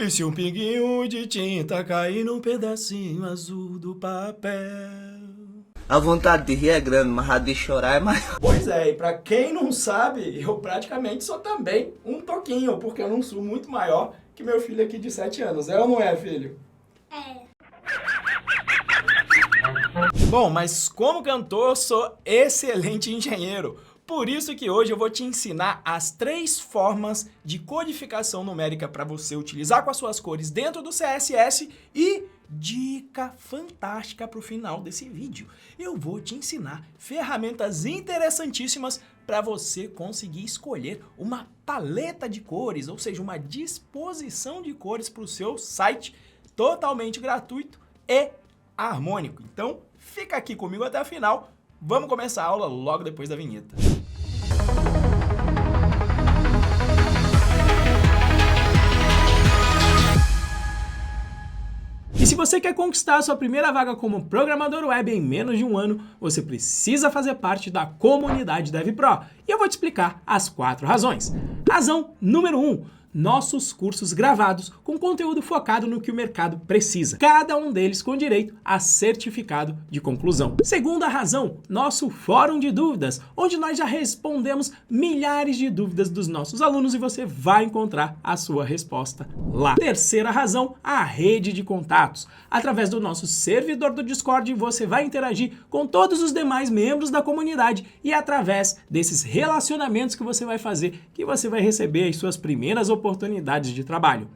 E se um pinguinho de tinta cair num pedacinho azul do papel? A vontade de rir é grande, mas a de chorar é maior. Pois é, e pra quem não sabe, eu praticamente sou também um toquinho, porque eu não sou muito maior que meu filho aqui de 7 anos. É ou não é, filho? É. Bom, mas como cantor, sou excelente engenheiro. Por isso que hoje eu vou te ensinar as 3 formas de codificação numérica para você utilizar com as suas cores dentro do CSS e dica fantástica para o final desse vídeo. Eu vou te ensinar ferramentas interessantíssimas para você conseguir escolher uma paleta de cores, ou seja, uma disposição de cores para o seu site totalmente gratuito e harmônico. Então, fica aqui comigo até o final. Vamos começar a aula logo depois da vinheta. E se você quer conquistar a sua primeira vaga como programador web em menos de um ano, você precisa fazer parte da comunidade DevPro. E eu vou te explicar as 4 razões. Razão número 1. Nossos cursos gravados com conteúdo focado no que o mercado precisa. Cada um deles com direito a certificado de conclusão. Segunda razão, nosso fórum de dúvidas, onde nós já respondemos milhares de dúvidas dos nossos alunos e você vai encontrar a sua resposta lá. Terceira razão, a rede de contatos. Através do nosso servidor do Discord, você vai interagir com todos os demais membros da comunidade e através desses relacionamentos que você vai fazer, que você vai receber as suas primeiras oportunidades de trabalho.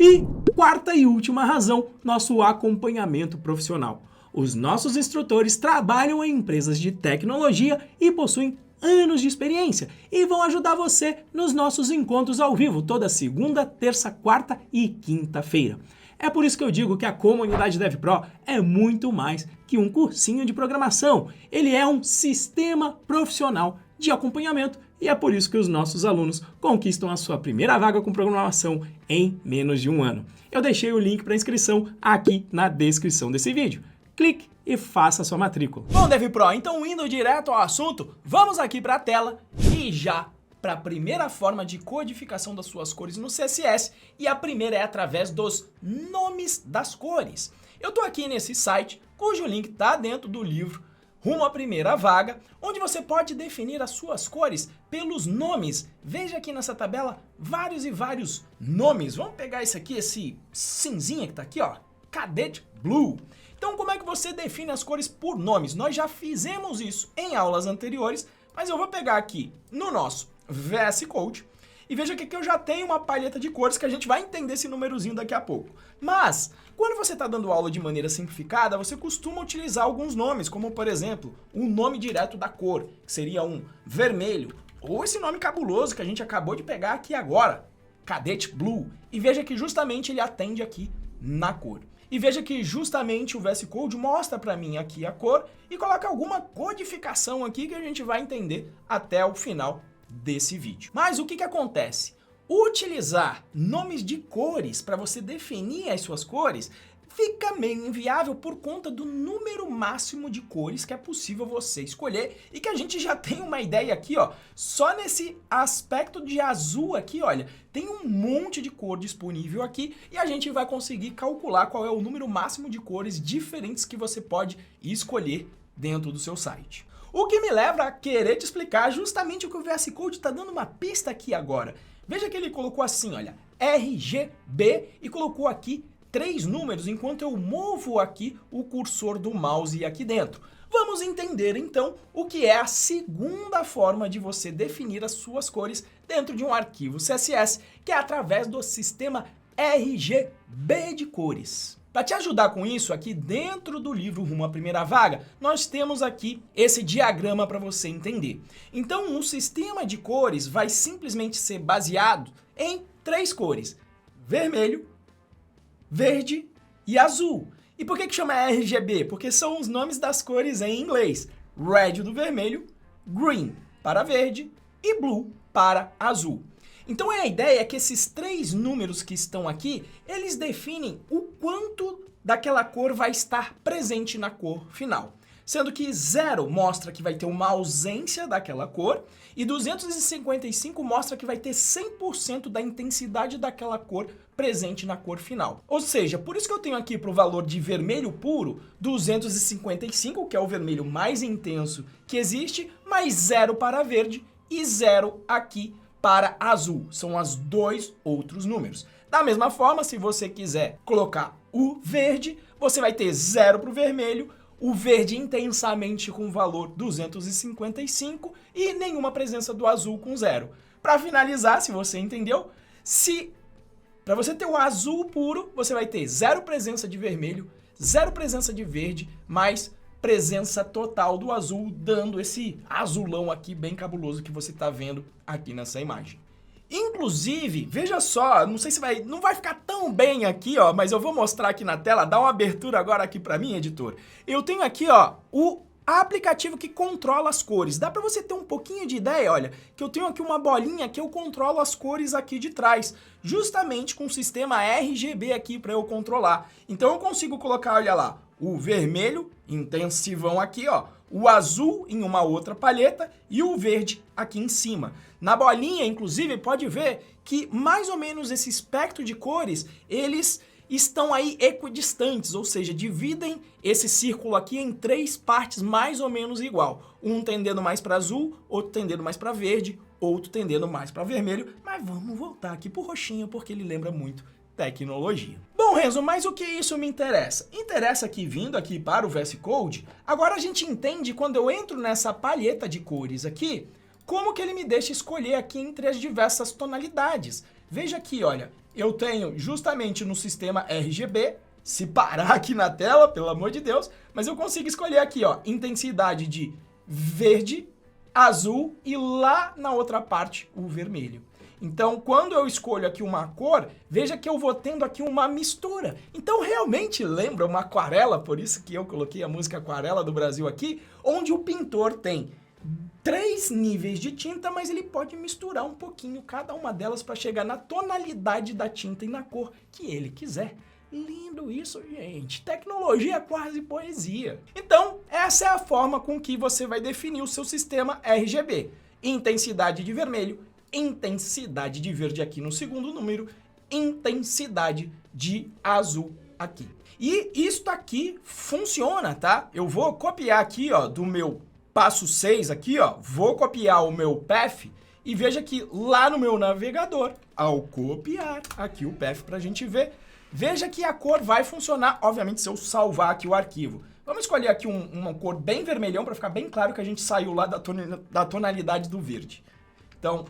E quarta e última razão, nosso acompanhamento profissional. Os nossos instrutores trabalham em empresas de tecnologia e possuem anos de experiência e vão ajudar você nos nossos encontros ao vivo toda segunda, terça, quarta e quinta-feira. É por isso que eu digo que a comunidade DevPro é muito mais que um cursinho de programação. Ele é um sistema profissional de acompanhamento e é por isso que os nossos alunos conquistam a sua primeira vaga com programação em menos de um ano. Eu deixei o link para inscrição aqui na descrição desse vídeo. Clique e faça a sua matrícula. Bom, DevPro, então indo direto ao assunto, vamos aqui para a tela e já para a primeira forma de codificação das suas cores no CSS, e a primeira é através dos nomes das cores. Eu estou aqui nesse site, cujo link está dentro do livro Rumo à Primeira Vaga, onde você pode definir as suas cores pelos nomes. Veja aqui nessa tabela vários e vários nomes. Vamos pegar esse aqui, esse cinzinha que está aqui, ó, Cadet Blue. Então, como é que você define as cores por nomes? Nós já fizemos isso em aulas anteriores, mas eu vou pegar aqui no nosso VS Code e veja que aqui eu já tenho uma paleta de cores que a gente vai entender esse númerozinho daqui a pouco. Mas, quando você está dando aula de maneira simplificada, você costuma utilizar alguns nomes, como por exemplo, o nome direto da cor, que seria um vermelho, ou esse nome cabuloso que a gente acabou de pegar aqui agora, Cadet Blue. E veja que justamente ele atende aqui na cor. E veja que justamente o VS Code mostra para mim aqui a cor e coloca alguma codificação aqui que a gente vai entender até o final desse vídeo. Mas o que acontece? Utilizar nomes de cores para você definir as suas cores fica meio inviável por conta do número máximo de cores que é possível você escolher e que a gente já tem uma ideia aqui, ó, só nesse aspecto de azul aqui, olha, tem um monte de cor disponível aqui e a gente vai conseguir calcular qual é o número máximo de cores diferentes que você pode escolher dentro do seu site. O que me leva a querer te explicar justamente o que o VS Code está dando uma pista aqui agora. Veja que ele colocou assim, olha, RGB e colocou aqui 3 números enquanto eu movo aqui o cursor do mouse aqui dentro. Vamos entender então o que é a segunda forma de você definir as suas cores dentro de um arquivo CSS, que é através do sistema RGB de cores. Para te ajudar com isso, aqui dentro do livro Rumo à Primeira Vaga, nós temos aqui esse diagrama para você entender. Então, um sistema de cores vai simplesmente ser baseado em 3 cores: vermelho, verde e azul. E por que chama RGB? Porque são os nomes das cores em inglês. Red do vermelho, green para verde e blue para azul. Então a ideia é que esses 3 números que estão aqui, eles definem o quanto daquela cor vai estar presente na cor final. sendo que 0 mostra que vai ter uma ausência daquela cor e 255 mostra que vai ter 100% da intensidade daquela cor presente na cor final. Ou seja, por isso que eu tenho aqui para o valor de vermelho puro 255, que é o vermelho mais intenso que existe, mais 0 para verde e 0 aqui para azul. São os dois outros números. Da mesma forma, se você quiser colocar o verde, você vai ter 0 para o vermelho, o verde intensamente com o valor 255 e nenhuma presença do azul com 0. Para finalizar, se você entendeu, para você ter o azul puro, você vai ter 0 presença de vermelho, 0 presença de verde, mais presença total do azul, dando esse azulão aqui bem cabuloso que você está vendo aqui nessa imagem. Inclusive, veja só, não sei se não vai ficar tão bem aqui, ó, mas eu vou mostrar aqui na tela, dá uma abertura agora aqui para mim, editor. Eu tenho aqui, ó, o aplicativo que controla as cores. Dá para você ter um pouquinho de ideia, olha, que eu tenho aqui uma bolinha que eu controlo as cores aqui de trás, justamente com o sistema RGB aqui para eu controlar. Então eu consigo colocar, olha lá, o vermelho intensivão aqui, ó, o azul em uma outra palheta e o verde aqui em cima. Na bolinha, inclusive, pode ver que mais ou menos esse espectro de cores, eles estão aí equidistantes, ou seja, dividem esse círculo aqui em 3 partes mais ou menos igual. Um tendendo mais para azul, outro tendendo mais para verde, outro tendendo mais para vermelho. Mas vamos voltar aqui pro roxinho, porque ele lembra muito tecnologia. Bom, Renzo, mas o que isso me interessa? Interessa que vindo aqui para o VS Code, agora a gente entende quando eu entro nessa palheta de cores aqui, como que ele me deixa escolher aqui entre as diversas tonalidades. Veja aqui, olha, eu tenho justamente no sistema RGB, se parar aqui na tela, pelo amor de Deus, mas eu consigo escolher aqui, ó, intensidade de verde, azul e lá na outra parte o vermelho. Então, quando eu escolho aqui uma cor, veja que eu vou tendo aqui uma mistura. Então, realmente lembra uma aquarela, por isso que eu coloquei a música Aquarela do Brasil aqui, onde o pintor tem 3 níveis de tinta, mas ele pode misturar um pouquinho cada uma delas para chegar na tonalidade da tinta e na cor que ele quiser. Lindo isso, gente. Tecnologia é quase poesia. Então, essa é a forma com que você vai definir o seu sistema RGB. Intensidade de vermelho, intensidade de verde aqui no segundo número, intensidade de azul aqui. E isto aqui funciona, tá? Eu vou copiar aqui, ó, do meu passo 6 aqui, ó, vou copiar o meu path e veja que lá no meu navegador, ao copiar aqui o path pra gente ver, veja que a cor vai funcionar, obviamente, se eu salvar aqui o arquivo. Vamos escolher aqui uma cor bem vermelhão para ficar bem claro que a gente saiu lá da tonalidade do verde. Então,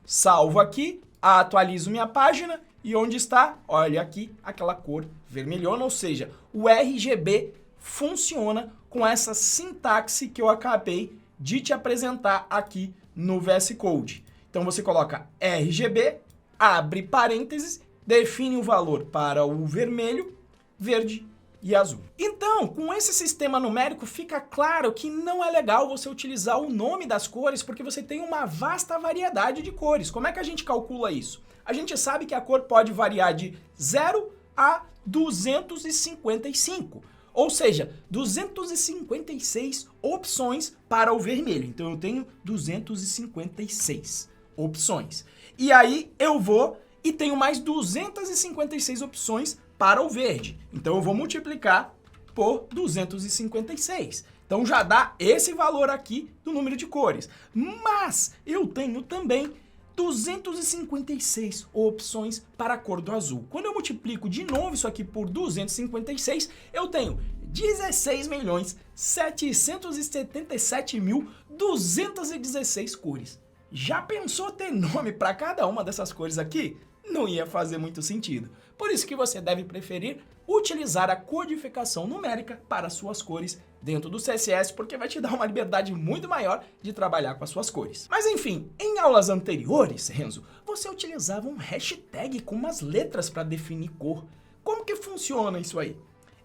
salvo aqui, atualizo minha página e onde está? Olha aqui aquela cor vermelhona, ou seja, o RGB funciona com essa sintaxe que eu acabei de te apresentar aqui no VS Code. Então você coloca RGB, abre parênteses, define o valor para o vermelho, verde e azul. Então, com esse sistema numérico, fica claro que não é legal você utilizar o nome das cores porque você tem uma vasta variedade de cores. Como é que a gente calcula isso? A gente sabe que a cor pode variar de 0 a 255. Ou seja, 256 opções para o vermelho. Então eu tenho 256 opções. E aí eu vou e tenho mais 256 opções para o verde. Então eu vou multiplicar por 256. Então já dá esse valor aqui do número de cores. Mas eu tenho também 256 opções para a cor do azul. Quando eu multiplico de novo isso aqui por 256, eu tenho 16.777.216 cores. Já pensou ter nome para cada uma dessas cores aqui? Não ia fazer muito sentido. Por isso que você deve preferir utilizar a codificação numérica para suas cores dentro do CSS, porque vai te dar uma liberdade muito maior de trabalhar com as suas cores. Mas enfim, em aulas anteriores, Renzo, você utilizava um hashtag com umas letras para definir cor. Como que funciona isso aí?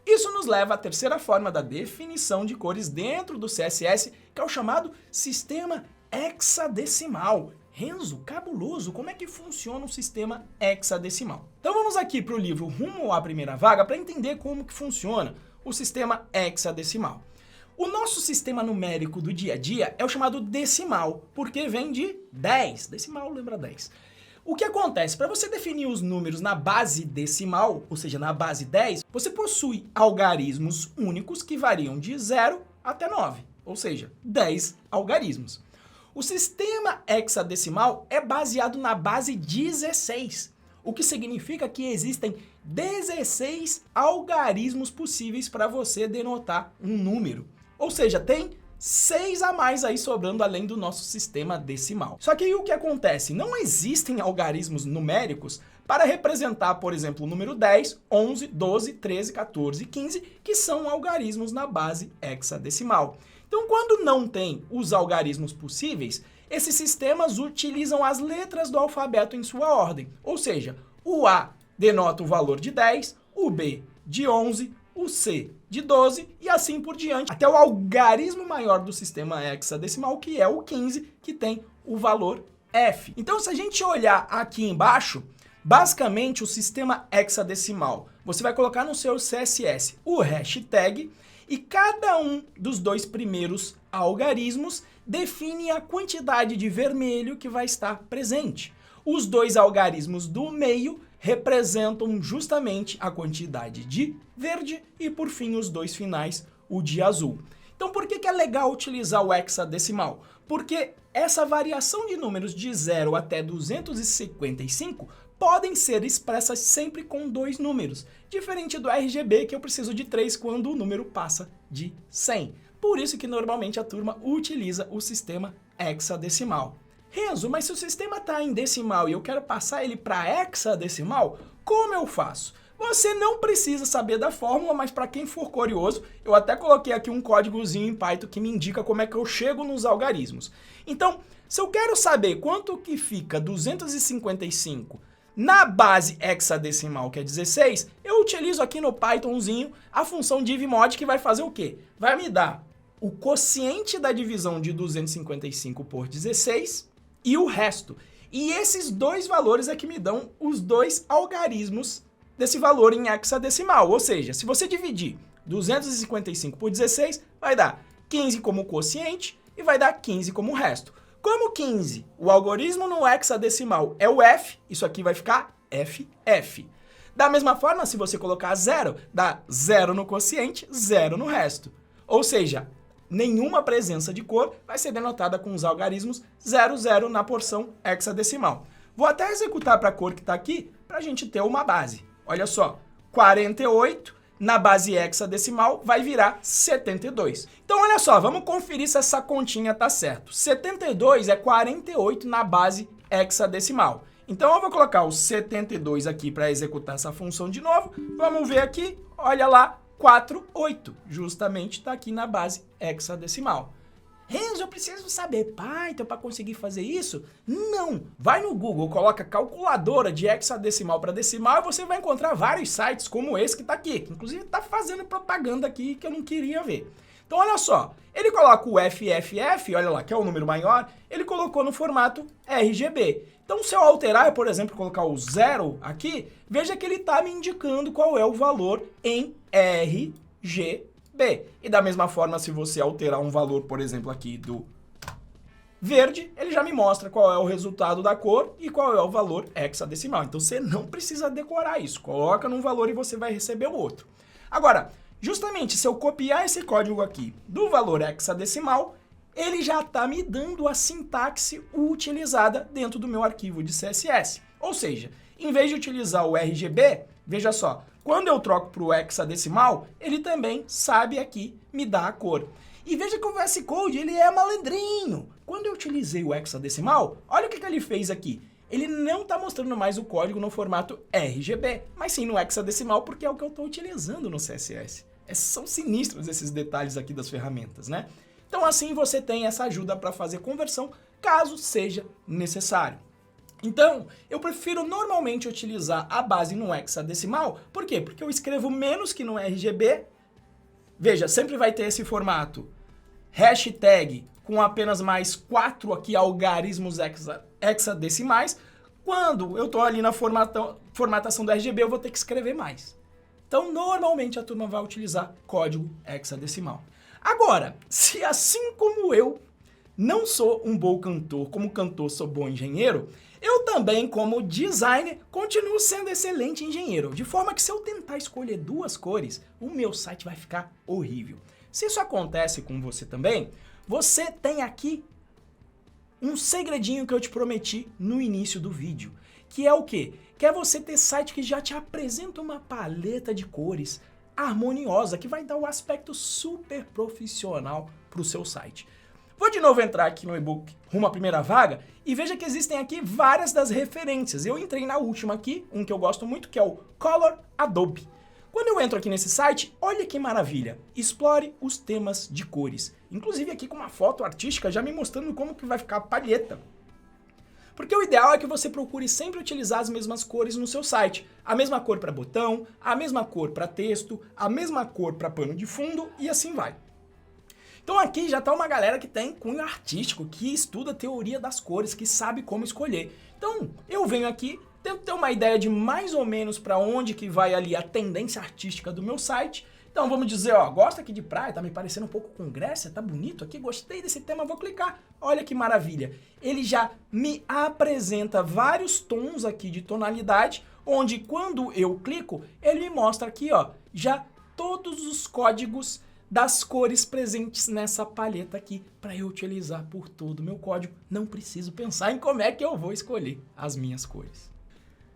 Isso nos leva à terceira forma da definição de cores dentro do CSS, que é o chamado sistema hexadecimal. Renzo, cabuloso, como é que funciona o sistema hexadecimal? Então vamos aqui para o livro Rumo à Primeira Vaga para entender como que funciona o sistema hexadecimal. O nosso sistema numérico do dia a dia é o chamado decimal, porque vem de 10. Decimal lembra 10. O que acontece? Para você definir os números na base decimal, ou seja, na base 10, você possui algarismos únicos que variam de 0 até 9, ou seja, 10 algarismos. O sistema hexadecimal é baseado na base 16, o que significa que existem 16 algarismos possíveis para você denotar um número. Ou seja, tem 6 a mais aí sobrando além do nosso sistema decimal. Só que aí o que acontece? Não existem algarismos numéricos para representar, por exemplo, o número 10, 11, 12, 13, 14 e 15, que são algarismos na base hexadecimal. Então, quando não tem os algarismos possíveis, esses sistemas utilizam as letras do alfabeto em sua ordem. Ou seja, o A denota o valor de 10, o B de 11, o C de 12 e assim por diante, até o algarismo maior do sistema hexadecimal, que é o 15, que tem o valor F. Então, se a gente olhar aqui embaixo, basicamente o sistema hexadecimal, você vai colocar no seu CSS o hashtag e cada um dos dois primeiros algarismos define a quantidade de vermelho que vai estar presente. Os dois algarismos do meio representam justamente a quantidade de verde e, por fim, os dois finais, o de azul. Então, por que é legal utilizar o hexadecimal? Porque essa variação de números de 0 até 255 podem ser expressas sempre com dois números, diferente do RGB, que eu preciso de 3 quando o número passa de 100. Por isso que normalmente a turma utiliza o sistema hexadecimal. Renzo, mas se o sistema está em decimal e eu quero passar ele para hexadecimal, como eu faço? Você não precisa saber da fórmula, mas para quem for curioso, eu até coloquei aqui um códigozinho em Python que me indica como é que eu chego nos algarismos. Então, se eu quero saber quanto que fica 255 na base hexadecimal, que é 16, eu utilizo aqui no Pythonzinho a função divmod, que vai fazer o quê? Vai me dar o quociente da divisão de 255 por 16 e o resto. E esses dois valores é que me dão os dois algarismos desse valor em hexadecimal. Ou seja, se você dividir 255 por 16, vai dar 15 como quociente e vai dar 15 como resto. Como 15, o algarismo no hexadecimal é o F, isso aqui vai ficar FF. Da mesma forma, se você colocar 0, dá 0 no quociente, 0 no resto. Ou seja, nenhuma presença de cor vai ser denotada com os algarismos 0, 0 na porção hexadecimal. Vou até executar para a cor que está aqui, para a gente ter uma base. Olha só, 48 na base hexadecimal vai virar 72. Então, olha só, vamos conferir se essa continha está certo. 72 é 48 na base hexadecimal. Então, eu vou colocar o 72 aqui para executar essa função de novo. Vamos ver aqui, olha lá, 48, justamente está aqui na base hexadecimal. Renzo, eu preciso saber Python para conseguir fazer isso? Não! Vai no Google, coloca calculadora de hexadecimal para decimal e você vai encontrar vários sites como esse que está aqui, que inclusive está fazendo propaganda aqui que eu não queria ver. Então, olha só, ele coloca o FFF, olha lá, que é o número maior, ele colocou no formato RGB. Então, se eu alterar, por exemplo, colocar o 0 aqui, veja que ele está me indicando qual é o valor em RGB. E da mesma forma, se você alterar um valor, por exemplo, aqui do verde, ele já me mostra qual é o resultado da cor e qual é o valor hexadecimal. Então, você não precisa decorar isso. Coloca num valor e você vai receber o outro. Agora, justamente, se eu copiar esse código aqui do valor hexadecimal, ele já está me dando a sintaxe utilizada dentro do meu arquivo de CSS. Ou seja, em vez de utilizar o RGB, veja só, quando eu troco para o hexadecimal, ele também sabe aqui me dar a cor. E veja que o VS Code, ele é malandrinho. Quando eu utilizei o hexadecimal, olha o que ele fez aqui. Ele não está mostrando mais o código no formato RGB, mas sim no hexadecimal, porque é o que eu estou utilizando no CSS. São sinistros esses detalhes aqui das ferramentas, né? Então assim você tem essa ajuda para fazer conversão, caso seja necessário. Então, eu prefiro normalmente utilizar a base no hexadecimal. Por quê? Porque eu escrevo menos que no RGB. Veja, sempre vai ter esse formato hashtag com apenas mais 4 aqui algarismos hexadecimais. Quando eu estou ali na formatação do RGB, eu vou ter que escrever mais. Então, normalmente a turma vai utilizar código hexadecimal. Agora, se assim como eu não sou um bom cantor, como cantor sou bom engenheiro, eu também, como designer, continuo sendo excelente engenheiro. De forma que se eu tentar escolher duas cores, o meu site vai ficar horrível. Se isso acontece com você também, você tem aqui um segredinho que eu te prometi no início do vídeo. Que é o quê? Que é você ter site que já te apresenta uma paleta de cores harmoniosa, que vai dar um aspecto super profissional para o seu site. Vou de novo entrar aqui no e-book Rumo à Primeira Vaga e veja que existem aqui várias das referências. Eu entrei na última aqui, um que eu gosto muito, que é o Color Adobe. Quando eu entro aqui nesse site, olha que maravilha, explore os temas de cores. Inclusive aqui com uma foto artística já me mostrando como que vai ficar a palheta. Porque o ideal é que você procure sempre utilizar as mesmas cores no seu site. A mesma cor para botão, a mesma cor para texto, a mesma cor para pano de fundo e assim vai. Então aqui já está uma galera que tem cunho artístico, que estuda a teoria das cores, que sabe como escolher. Então eu venho aqui, tento ter uma ideia de mais ou menos para onde que vai ali a tendência artística do meu site. Então vamos dizer, ó, gosta aqui de praia, tá me parecendo um pouco com Grécia, tá bonito aqui, gostei desse tema, vou clicar. Olha que maravilha. Ele já me apresenta vários tons aqui de tonalidade, onde quando eu clico, ele me mostra aqui, ó, já todos os códigos das cores presentes nessa paleta aqui para eu utilizar por todo o meu código. Não preciso pensar em como é que eu vou escolher as minhas cores.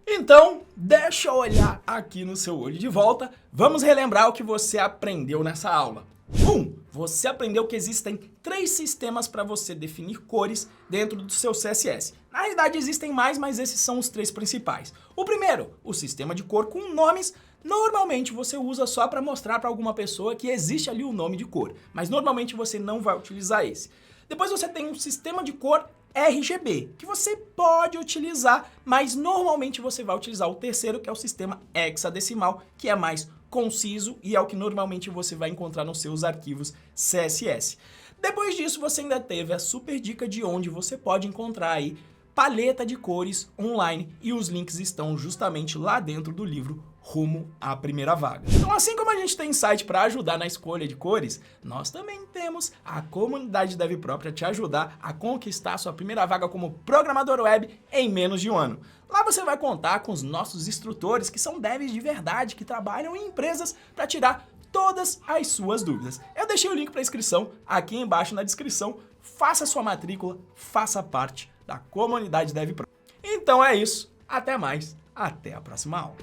Então, deixa eu olhar aqui no seu olho de volta. Vamos relembrar o que você aprendeu nessa aula. 1. Você aprendeu que existem 3 sistemas para você definir cores dentro do seu CSS. Na realidade existem mais, mas esses são os 3 principais. O primeiro, o sistema de cor com nomes. Normalmente você usa só para mostrar para alguma pessoa que existe ali o nome de cor, mas normalmente você não vai utilizar esse. Depois você tem um sistema de cor RGB, que você pode utilizar, mas normalmente você vai utilizar o terceiro, que é o sistema hexadecimal, que é mais conciso e é o que normalmente você vai encontrar nos seus arquivos CSS. Depois disso, você ainda teve a super dica de onde você pode encontrar aí paleta de cores online e os links estão justamente lá dentro do livro Rumo à Primeira Vaga. Então, assim como a gente tem site para ajudar na escolha de cores, nós também temos a comunidade DevPro para te ajudar a conquistar a sua primeira vaga como programador web em menos de um ano. Lá você vai contar com os nossos instrutores, que são devs de verdade, que trabalham em empresas para tirar todas as suas dúvidas. Eu deixei o link para inscrição aqui embaixo na descrição. Faça sua matrícula, faça parte da comunidade DevPro. Então é isso, até mais, até a próxima aula.